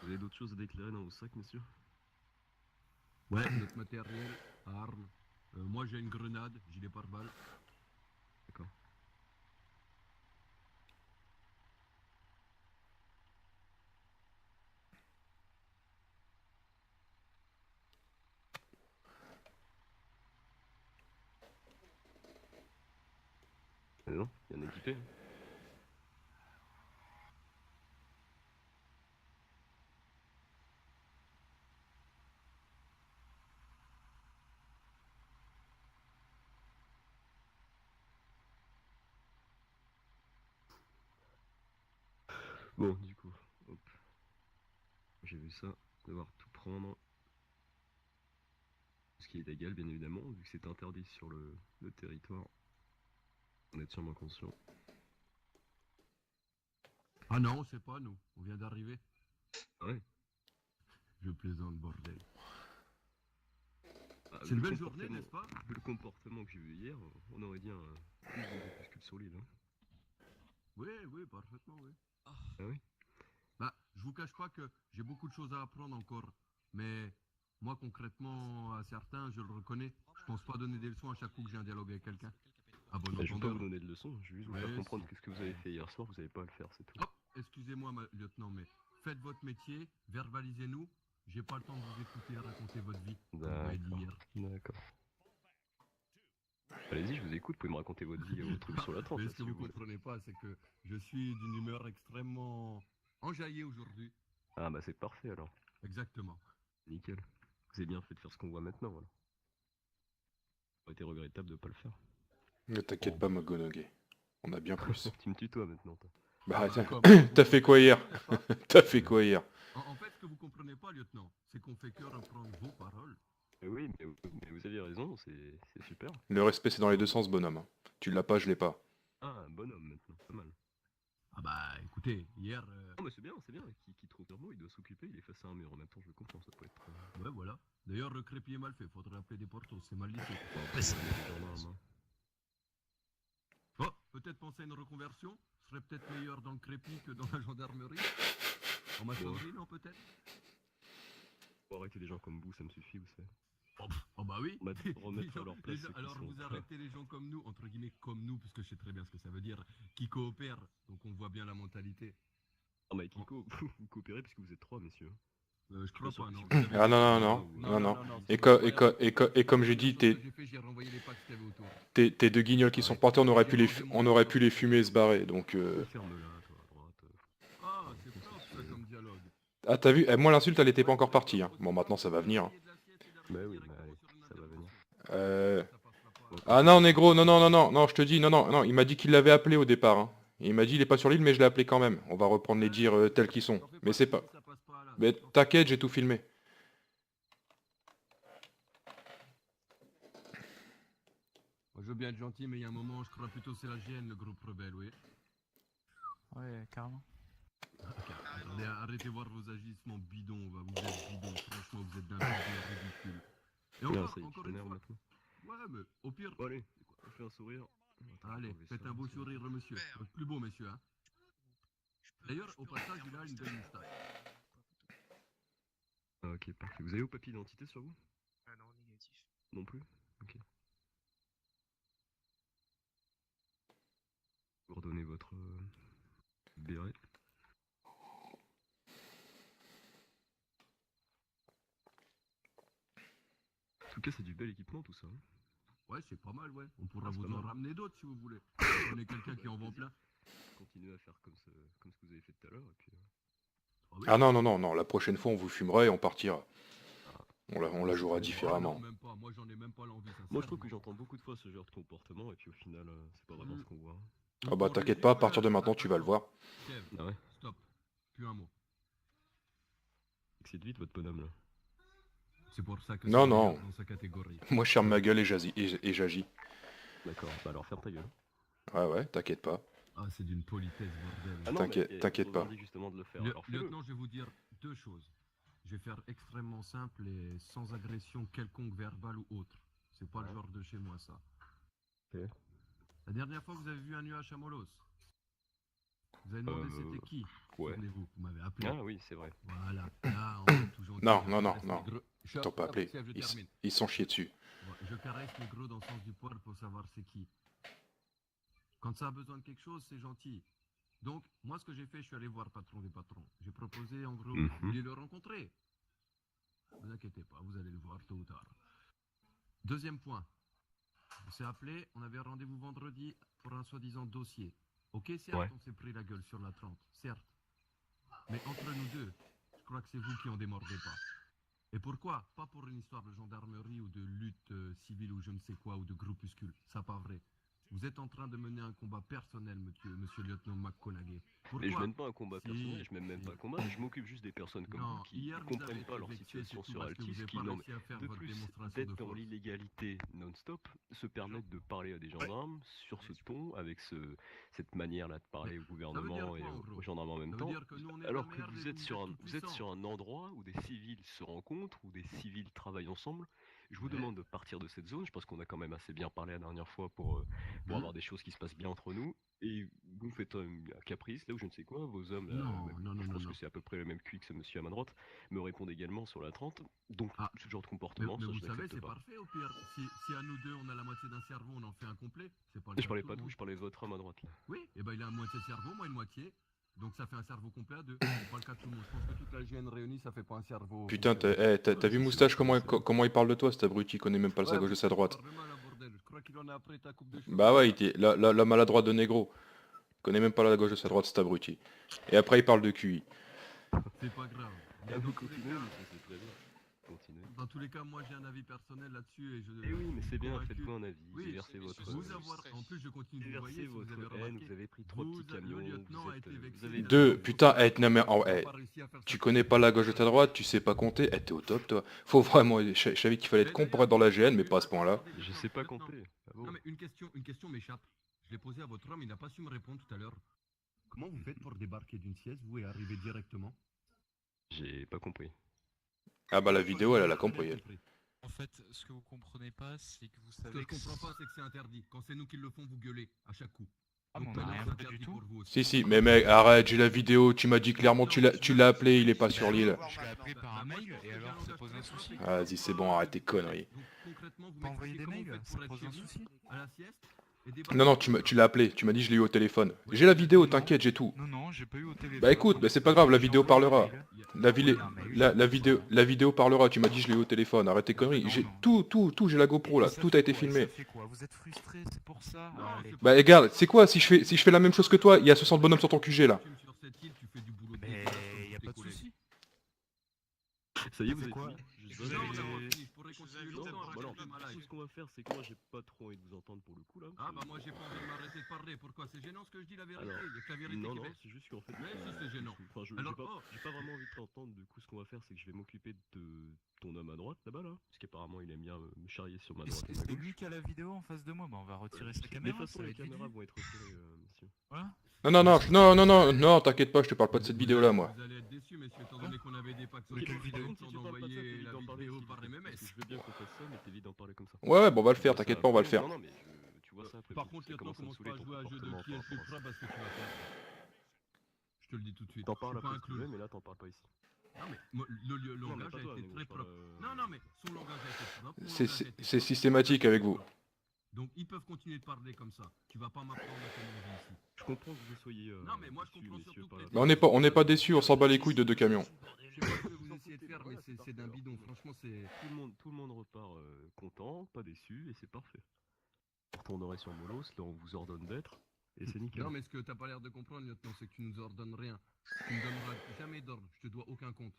Vous avez d'autres choses à déclarer dans vos sacs, monsieur? Ouais, notre matériel, armes. Moi j'ai une grenade, gilet pare-balles. D'accord. Non, il y en a équipé. Hein. Bon, du coup, hop. J'ai vu ça, devoir tout prendre. Ce qui est légal, bien évidemment, vu que c'est interdit sur le territoire. On est sûrement conscient. Ah non, c'est pas nous, on vient d'arriver. Ouais. Je plaisante, bordel. Ah, C'est vu une le belle journée, comportement- n'est-ce pas? Vu le comportement que j'ai vu hier, on aurait dit plus de groupuscules sur l'île. Hein. Oui, oui, parfaitement, oui. Ah oui? Bah, je vous cache pas que j'ai beaucoup de choses à apprendre encore. Mais moi, concrètement, à certains, je le reconnais. Je pense pas donner des leçons à chaque coup que j'ai un dialogue avec quelqu'un. Ah bon Bah, je veux pas entendeur. vous donner de leçons, je vais juste vous Ouais, faire comprendre si. que ce que vous avez fait hier soir, vous n'avez pas à le faire, c'est tout. Hop, excusez-moi, lieutenant, mais faites votre métier, verbalisez-nous. J'ai pas le temps de vous écouter raconter votre vie, comme vous m'avez dit hier. D'accord. Allez-y, je vous écoute, vous pouvez me raconter votre vie et vos trucs sur la 30. Mais là, ce que si vous voulez. comprenez pas, c'est que je suis d'une humeur extrêmement enjaillée aujourd'hui. Ah bah c'est parfait alors. Exactement. Nickel. Vous avez bien fait de faire ce qu'on voit maintenant, voilà. Ça aurait été regrettable de pas le faire. Ne t'inquiète pas, Makonoge. On a bien plus. Tu me tutoies maintenant, toi. Bah, tiens. Comme- T'as fait quoi hier? n'est-ce pas? T'as fait quoi hier? En fait, ce que vous comprenez pas, lieutenant, c'est qu'on fait que reprendre vos paroles. Oui, mais vous aviez raison, c'est super. Le respect, c'est dans les deux sens, bonhomme. Tu l'as pas, je l'ai pas. Ah, un bonhomme maintenant, pas mal. Ah bah, écoutez, hier... Non mais c'est bien, c'est bien. Qui trouve un mot, il doit s'occuper, il est face à un mur. En même temps, je le comprends, ça peut être... Ouais, voilà. D'ailleurs, le crépi est mal fait, faudrait appeler des portos, c'est mal lissé. Ouais, c'est des gendarmes, hein. Oh, peut-être penser à une reconversion. Ce serait peut-être meilleur dans le crépi que dans la gendarmerie. En maçonnerie, non, peut-être? Faut arrêter des gens comme vous, ça me suffit, vous savez. Oh bah oui. Remettre à leur place Les gens- ceux qui alors sont vous pas. arrêtez les gens comme nous, entre guillemets comme nous, puisque je sais très bien ce que ça veut dire, qui coopèrent, donc on voit bien la mentalité. Ah mais Kiko, vous coopérez puisque vous êtes trois, messieurs. Je crois pas, non. Ah non, non, non, non, non. Et comme j'ai dit, J'ai renvoyé les packs qu'il y avait autour. tes deux guignols qui sont portés, on aurait pu les fumer et se barrer, donc... Ferme-la, toi, à droite. Ah, c'est propre ça comme dialogue. Ah, t'as vu? Moi, l'insulte, elle était pas encore partie. Hein. Bon, maintenant, ça va venir. Hein. Bah oui, mais allez, ça va venir. Ah non, négro, non, non, non, non, non, je te dis, non, non, non, il m'a dit qu'il l'avait appelé au départ. Hein. Il m'a dit, il est pas sur l'île, mais je l'ai appelé quand même. On va reprendre les dires tels qu'ils sont. Mais c'est pas... Mais t'inquiète, j'ai tout filmé. Moi, je veux bien être gentil, mais il y a un moment, je crois plutôt c'est la GN, le groupe rebelle, oui. Ouais, carrément. Attendez, arrêtez voir vos agissements bidons, va, vous êtes bidons, franchement vous êtes d'un bidon ridicule. Et Là, encore, ça y est, tu encore une t'énerves fois, maintenant. ouais mais au pire, Bon, allez, on fait un sourire. Attends, allez, enlever faites ça, un beau c'est- sourire monsieur, votre plus beau monsieur hein. D'ailleurs, au passage, il a une belle moustache. Ah, ok, parfait. Vous avez vos papiers d'identité sur vous? Ah non, négatif. Non plus? Ok. Vous redonnez votre béret. En tout cas, c'est du bel équipement tout ça. Hein. Ouais, c'est pas mal, ouais. On pourra Ah, c'est vous pas en mal. ramener d'autres si vous voulez. On est quelqu'un qui en vend plein. Continuez à faire comme ce que vous avez fait tout à l'heure. Et puis, Ah, oui. Ah non, non, non, non, la prochaine fois on vous fumera et on partira. On la jouera Ah, non, différemment. même pas. Moi, j'en ai même pas l'envie. moi, je trouve que j'entends beaucoup de fois ce genre de comportement. Et puis, au final, c'est pas vraiment Mm. ce qu'on voit. Ah bah t'inquiète pas, à partir de maintenant tu vas le voir. Kev, Ah ouais? stop. Plus un mot. C'est vite votre bonhomme là. C'est pour ça que Non, c'est non. meilleur dans sa catégorie. Moi je ferme ma gueule et j'agis. D'accord, bah alors ferme ta gueule. Ouais, ouais, t'inquiète pas. Ah, c'est d'une politesse, bordel. Ah non, T'inquiète- mais, t'inquiète on vous pas. indique justement de le faire. Le- Alors fais-le. lieutenant, je vais vous dire deux choses. Je vais faire extrêmement simple et sans agression quelconque verbale ou autre. C'est pas le genre de chez moi, ça. Ok. La dernière fois, vous avez vu un nuage à Molos. Vous avez demandé c'était qui. Ouais. Souvenez-vous, vous m'avez appelé. Ah oui, c'est vrai. Voilà. Là, on est toujours. Non, non, non, non. Je T'ont pas appelé. Je termine. Ils sont chiés dessus. Ouais, je caresse les gros dans le sens du poil pour savoir c'est qui. Quand ça a besoin de quelque chose, c'est gentil. Donc, moi, ce que j'ai fait, je suis allé voir le patron des patrons. J'ai proposé, en gros, Mhm. vous voulez le rencontrer. Ne vous inquiétez pas, vous allez le voir tôt ou tard. Deuxième point. On s'est appelé, on avait un rendez-vous vendredi pour un soi-disant dossier. Ok, certes, Ouais. on s'est pris la gueule sur la 30, certes. Mais entre nous deux, je crois que c'est vous qui en démordez pas. Et pourquoi? Pas pour une histoire de gendarmerie ou de lutte civile ou je ne sais quoi, ou de groupuscule. Ça, pas vrai. Vous êtes en train de mener un combat personnel, monsieur le lieutenant McConaughey. Pourquoi? Mais je mène pas un combat Si, personnel, je mène même pas un combat, je m'occupe juste des personnes comme Non, vous qui hier, ne vous comprennent avez pas été leur vexé, situation c'est tout, sur parce que vous Altis, avez qui pas non, réussi à faire de votre plus démonstration de d'être dans force. l'illégalité non-stop, se permettre de parler à des gendarmes sur ce ton, avec cette manière-là de parler au gouvernement quoi, et en gros? aux gendarmes en même Ça veut temps, dire que nous, on est alors la que merde et vous êtes vous sur êtes un, tout vous êtes puissant. sur un endroit où des civils se rencontrent, où des civils travaillent ensemble. Je vous Ouais. demande de partir de cette zone, je pense qu'on a quand même assez bien parlé la dernière fois pour avoir des choses qui se passent bien entre nous. Et vous faites un caprice, là où je ne sais quoi, vos hommes, là, Non, bah, non, non, je non, pense non. que c'est à peu près le même QI que ce monsieur à ma droite, me répondent également sur la 30. Donc, Ah. ce genre de Mais, comportement, mais ça vous je savez, l'accepte c'est pas. parfait au pire. Si à nous deux, on a la moitié d'un cerveau, on en fait un complet. C'est pas le Je cas parlais tout pas le de vous, monde. je parlais de votre homme à droite, là. Oui, et ben il a un moitié cerveau, moi une moitié. Donc ça fait un cerveau complet à deux. C'est pas le cas de tout le monde. Je pense que toute la GN réunie, ça fait pas un cerveau. Putain, complet. t'as vu Moustache comment il parle de toi, cet abruti, il connaît même pas sa Ouais, gauche de sa droite. parle mal, hein, bordel. Je crois qu'il en a après ta coupe de cheveux. Bah ouais, la maladroite de négro. Il connaît même pas la gauche de sa droite, cet abruti. Et après il parle de QI. C'est pas grave. Mais Ah, dans vous tous les continuez, cas- mais ça c'est très bien. Continuez. Dans tous les cas, moi j'ai un avis personnel là-dessus et je. Eh oui, mais je c'est suis bien, convaincu. faites-vous un avis, Oui, déversez votre... Vous avoir. En plus, je continue de vous voyer Déversez si vous votre avez haine, remarqué. vous avez pris trois petits Le camions, lieutenant vous a été êtes, vexé. vous avez Deux, putain, non mais, On n'a eh, pas réussi à faire tu ça. connais pas la gauche de ta droite, tu sais pas compter, t'es au top toi. Faut vraiment, je savais qu'il fallait être con pour être dans la GN, mais pas à ce point-là. Je sais pas Lieutenant. compter. Ah bon Non mais une question m'échappe. Je l'ai posée à votre homme, il n'a pas su me répondre tout à l'heure. Comment vous faites pour débarquer d'une sieste, vous, et arriver directement? J'ai pas compris. Ah bah la vidéo, elle a compris. Elle. En fait, ce que vous comprenez pas, c'est que vous Ce que savez je comprends pas, c'est que c'est interdit. Quand c'est nous qui le font, vous gueulez à chaque coup. Ah, mais on a maintenant, rien c'est fait du interdit tout. pour vous aussi. Si si, mais mec, arrête, j'ai la vidéo, tu m'as dit clairement, tu l'as appelé, il est pas sur l'île. Je l'ai appelé par un mail et alors ça pose un souci. Ah, vas-y, c'est bon, arrête tes conneries. Donc, concrètement, vous Pas envoyer des m'expliquez mails, comment ça vous faites pose pour un être chez souci. vous, à la sieste, et débarquer Non, non, comme ça. tu l'as appelé, tu m'as dit je l'ai eu au téléphone. J'ai la vidéo, t'inquiète, j'ai tout. Non, non, j'ai pas eu au téléphone. Bah écoute, bah c'est pas grave, la vidéo parlera. La, Il y a un mail. la vidéo parlera, tu m'as dit je l'ai eu au téléphone, arrête tes conneries. Non, J'ai non. tout, j'ai la GoPro là, Et ça tout fait a été quoi, filmé. Ça fait quoi? Vous êtes frustré, c'est pour ça. Non, Allez. c'est Bah regarde, c'est quoi si je fais la même chose que toi, il y a 60 bonhommes sur ton QG là. Sur cette île, tu fais du boulot de Mais dégueulasse comme y a tous pas tes de collègues. souci. Ça y est, Ça vous fait avez quoi? fini. Je Juste vous Non, invite on à- a donner- pas fini, je pourrais je vous continuer invite à longtemps à Bah alors, raconter ma life. ce qu'on va faire, c'est que moi j'ai pas trop envie de vous entendre pour le coup là. Ah bah moi j'ai pas envie de m'arrêter de parler, pourquoi? C'est gênant ce que je dis, la vérité, Alors, il y a que la vérité Non, qui non, baisse. c'est juste qu'en fait. Mais si, c'est gênant. Enfin, Alors, j'ai pas vraiment envie de t'entendre. Du coup, ce qu'on va faire, c'est que je vais m'occuper de ton homme à droite là-bas là. Parce qu'apparemment, il aime bien me charrier sur ma Et droite et ma c'est gauche. lui qui a la vidéo en face de moi, bah on va retirer sa De caméra. toute façon, ça va les être vite caméras vu. vont être retirées, monsieur. Voilà. Non, t'inquiète pas, je te parle pas de cette vidéo-là, moi. Vous allez être déçus, messieurs, étant donné qu'on avait des packs Ok, sur donc, le par contre, temps si tu parles pas de ça, d'envoyer t'évites la d'en parler vidéo s'il par te plaît, MMS. parce que je veux bien qu'on fasse ça, mais t'évites d'en parler comme ça. Ouais, bon, on va le Tu faire, vois ça t'inquiète pas, on va le après- faire. Non, non, mais tu vois ça après. Par parce que contre, ça lieutenant, commence à me commence saouler pas à ton jouer à un jeu de comportement qui est le par plus rapport à pro parce que tu vas faire. Je te le dis tout de suite. T'en Je parles suis pas après un si tu veux, clown. mais là t'en parles pas ici. Non, mais le Non, mais langage pas a toi, été mais moi, très je parle, propre. Non, mais son langage a été propre. mon C'est langage a été c'est propre. systématique avec vous. Donc ils peuvent continuer de parler comme ça. Tu vas pas m'apprendre comment on vit ici. Je comprends que vous soyez. Non, mais moi, je déçus, comprends messieurs, surtout par que la les- Bah, on n'est pas déçus, on s'en bat les couilles de 2 camions. Je sais pas ce que vous essayez de faire, mais c'est d'un bidon. Franchement, c'est. Tout le monde repart content, pas déçu, et c'est parfait. On retournerait sur Molos, là on vous ordonne d'être, et c'est nickel. Non, mais ce que t'as pas l'air de comprendre, lieutenant, c'est que tu nous ordonnes rien. Tu me donneras jamais d'ordre. Je te dois aucun compte.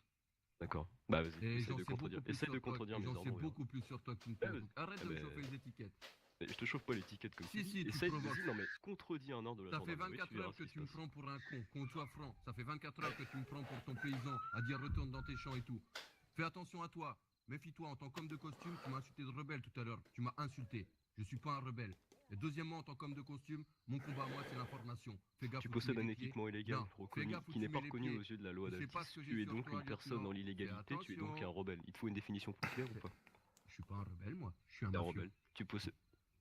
D'accord. Bah vas-y, Et essaye j'en de sais contredire. beaucoup plus Essaye sur de toi. contredire Et mes j'en ordres. sais on verra. beaucoup plus sur toi que tu ne Ah, penses. vas-y. Donc arrête Ah, de me mais- chauffer les étiquettes. Mais je te chauffe pas l'étiquette comme Si, tu si, dis. tu Essaye, provoques. vas-y, non mais contredis un ordre de la Ça fait gendarmerie, 24 tu verras heures ce que qui se tu me passe. prends pour un con, qu'on soit franc. Ça fait 24 heures que tu me prends pour ton paysan, à dire retourne dans tes champs et tout. Fais attention à toi. Méfie-toi, en tant qu'homme de costume, tu m'as insulté de rebelle tout à l'heure. Tu m'as insulté. Je suis pas un rebelle. Et deuxièmement, en tant qu'homme de costume, mon combat à moi, c'est l'information. Fais gaffe Tu où possèdes mets un les pieds. équipement illégal Non, fais gaffe où qui n'est tu pas mets les reconnu pieds. aux yeux de la loi Tu sais pas d'Altis. ce que j'ai Tu es sur donc toi, une personne lieutenant. dans Fais l'illégalité, tu es donc attention. un rebelle. Il te faut une définition plus claire ou pas? Je suis pas un rebelle, moi. Je suis un T'es un mafieux. rebelle. Tu possèdes.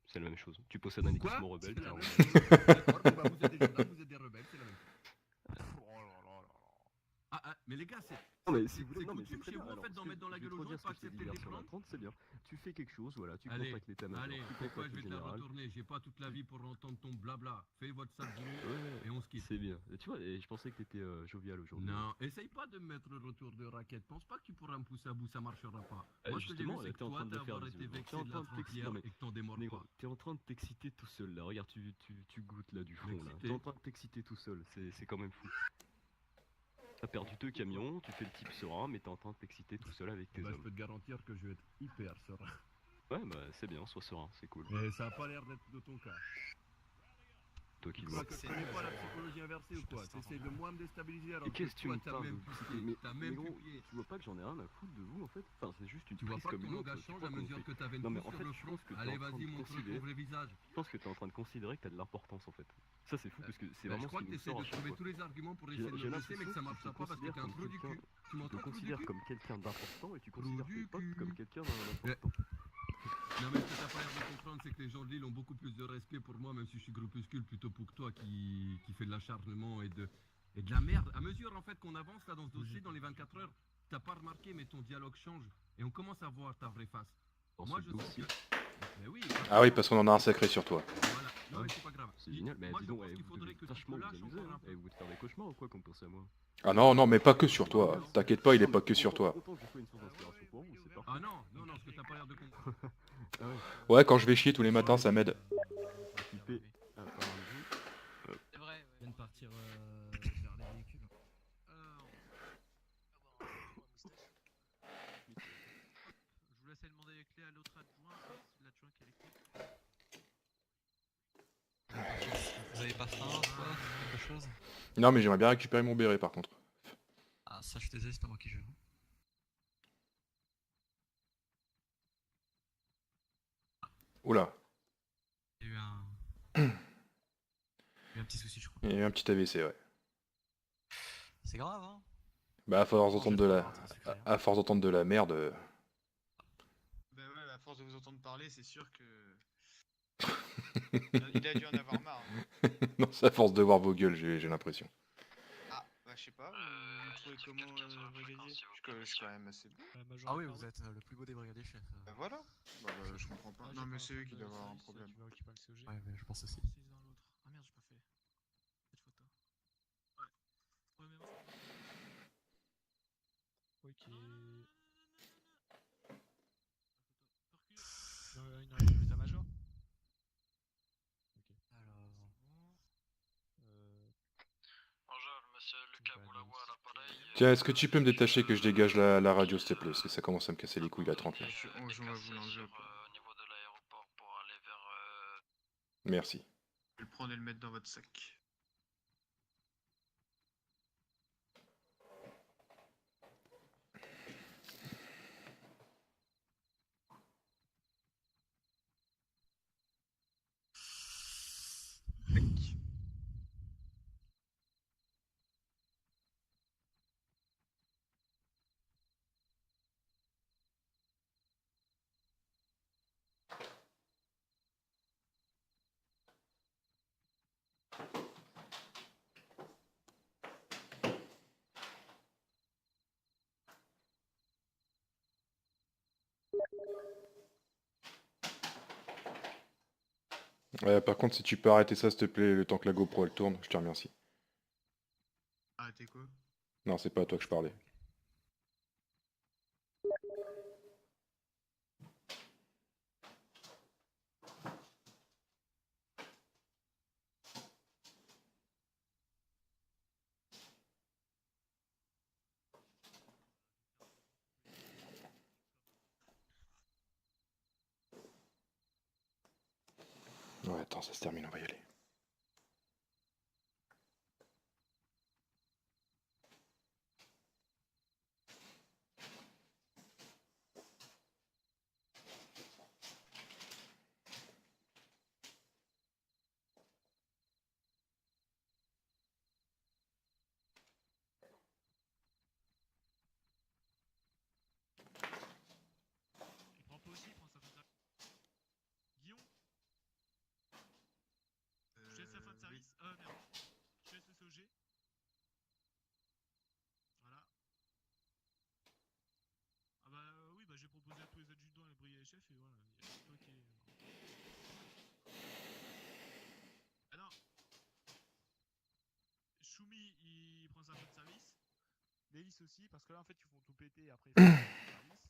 C'est la même chose. Tu possèdes un Quoi? équipement rebelle, C'est t'es la un même rebelle. chose. D'accord, bon, bah, vous êtes des gendarmes, vous êtes des rebelles, c'est la même chose. Mais les gars, c'est. Non mais c'est- si vous voulez, c'est non mais coutume c'est très chez bien. vous, en Alors, fait, d'en ce que- mettre dans la je vais gueule te aux gens et redire ce pas que je t'ai dit accepter de hier les sur la prendre. 30, c'est bien. Tu fais quelque chose, voilà, tu Allez, contactes l'état-major, allez, tu pourquoi je contactes vais le te la général. retourner? J'ai pas toute la vie pour entendre ton blabla. Fais votre sale boulot Ouais, et on se quitte. c'est bien. Et tu vois, et je pensais que t'étais jovial aujourd'hui. Non, essaye pas de me mettre le retour de raquette. Pense pas que tu pourras me pousser à bout, ça marchera pas. Eh, Moi, ce que j'ai vu, justement, c'est que t'es en toi, train de le faire d'avoir été visiblement. vexé T'es en de train la de t'exciter. frontière Non mais et que t'en démordes Négro, pas. t'es en train de t'exciter tout seul là. Regarde, tu goûtes là du fond là. M'exciter. T'es en train de t'exciter tout seul. C'est quand même fou. T'as perdu 2 camions, tu fais le type serein, mais t'es en train de t'exciter tout seul avec tes Bah, je hommes. peux te garantir que je vais être hyper serein. Ouais, bah c'est bien, sois serein, c'est cool. Et ça a pas l'air d'être de ton cas. Toi qui Tu le crois vois. que je connais pas la psychologie inversée ou quoi? T'essayes de moi me déstabiliser alors Et que qu'est-ce que tu toi, me t'as parles même de plus psyché? pied. Mais T'as même gros, plus pied. tu vois pas que j'en ai rien à foutre de vous en fait? Enfin, c'est juste une Tu vois prise pas que comme ton une autre. langage Tu change crois à qu'on mesure fait- que t'as une Non, mais couche en sur fait, le je front? pense que t'es Allez, en train vas-y, de montre ton considérer- vrai visage. Je pense que t'es en train de considérer que t'as de l'importance en fait. Ça c'est fou parce que c'est Bah, vraiment je ce crois qui que nous t'essaies sort à de chaque trouver fois. tous les arguments pour J'ai essayer de me blesser, l'impression mais que ça que marchera tu pas parce que t'es un trou du considères cul. Tu Tu te m'entends, trou du considères cul? comme quelqu'un d'important et tu Trou considères du tes potes cul. comme quelqu'un d'important. Non, mais ce que t'as pas l'air de comprendre, c'est que les gens de l'île ont beaucoup plus de respect pour moi, même si je suis groupuscule, plutôt pour que toi qui fait de l'acharnement et de la merde. À mesure, en fait, qu'on avance là dans ce dossier, dans les 24 heures, t'as pas remarqué, mais ton dialogue change et on commence à voir ta vraie face. Dans Moi, ce je sens dossier, que. Mais oui. Ah oui, parce qu'on en a un sacré sur toi. Voilà. Non, mais c'est pas grave. c'est génial. Mais Moi, dis je donc, pense qu'il vous faudrait devez que tu te vachement vous lâches amuser. encore un Hein. peu. Vous te faire des cauchemars ou quoi qu'on pense à moi? Ah non, mais pas que sur toi. T'inquiète pas, il est pas que sur toi. Content que je sois une source d'inspiration pour vous, c'est parfait. Ah non, ce que t'as pas l'air de comprendre. Ah ouais. Ouais, quand je vais chier tous les matins, ça m'aide. Équipé. Ah, pardon, vous. C'est vrai, Je viens de partir vers les véhicules. Je vous laisse aller demander les clés à l'autre adjoint, c'est l'adjoint qui a les clés. Vous avez pas faim, quoi? Quelque chose? Non, mais j'aimerais bien récupérer mon béret par contre. Ah, ça, je suis désolé, c'est pas moi qui gère. Oula, Il y a eu un. Il y a eu un petit souci, je crois. il y a eu un petit AVC, ouais. C'est grave, hein? Bah, à force Non, d'entendre je de vais la... pas avoir un secret, hein. à force d'entendre de la merde... Ben ouais, à force de vous entendre parler, c'est sûr que. Il a dû en avoir marre. Hein. non, c'est à force de voir vos gueules, j'ai l'impression. Ah, bah je sais pas, vous trouvez comment brigadier je suis quand même assez bon. Ah oui, vous êtes le plus beau des brigadiers chefs. Bah voilà. Bah, je comprends pas. Non, mais c'est eux qui doivent avoir un problème. Tu vas récupérer le COG. Ouais, mais je pense aussi. C'est dans l'autre. Ah merde, j'ai pas fait cette photo. Ouais. Ouais, mais moi, ok. Une réunion d'état-major. Ok. Alors. Bonjour, monsieur Lucas Boulawa à l'appareil. Tiens, est-ce que tu peux me détacher que je dégage la radio, s'il te plaît? Parce que ça commence à me casser les couilles, la 30 là. Je vais vous l'enlever. Au niveau de l'aéroport pour aller vers... Merci. Je vais le prendre et le mettre dans votre sac. Tac. Par contre, si tu peux arrêter ça, s'il te plaît, le temps que la GoPro elle tourne, je te remercie. Arrêtez quoi? Non, c'est pas à toi que je parlais. Ouais, attends, ça se termine, on va y aller. Il prend pas aussi, il prend sa fin de service. Guillaume, je laisse sa fin de Oui. service. Merde. Je laisse le COG. Voilà. Ah bah oui, bah j'ai proposé à tous les adjudants et les brigadiers chefs et voilà. Il y a que toi qui est. Ah non. Choumi, il prend sa fin de service. Lélis aussi, parce que là en fait ils font tout péter et après ils font sa fin de service.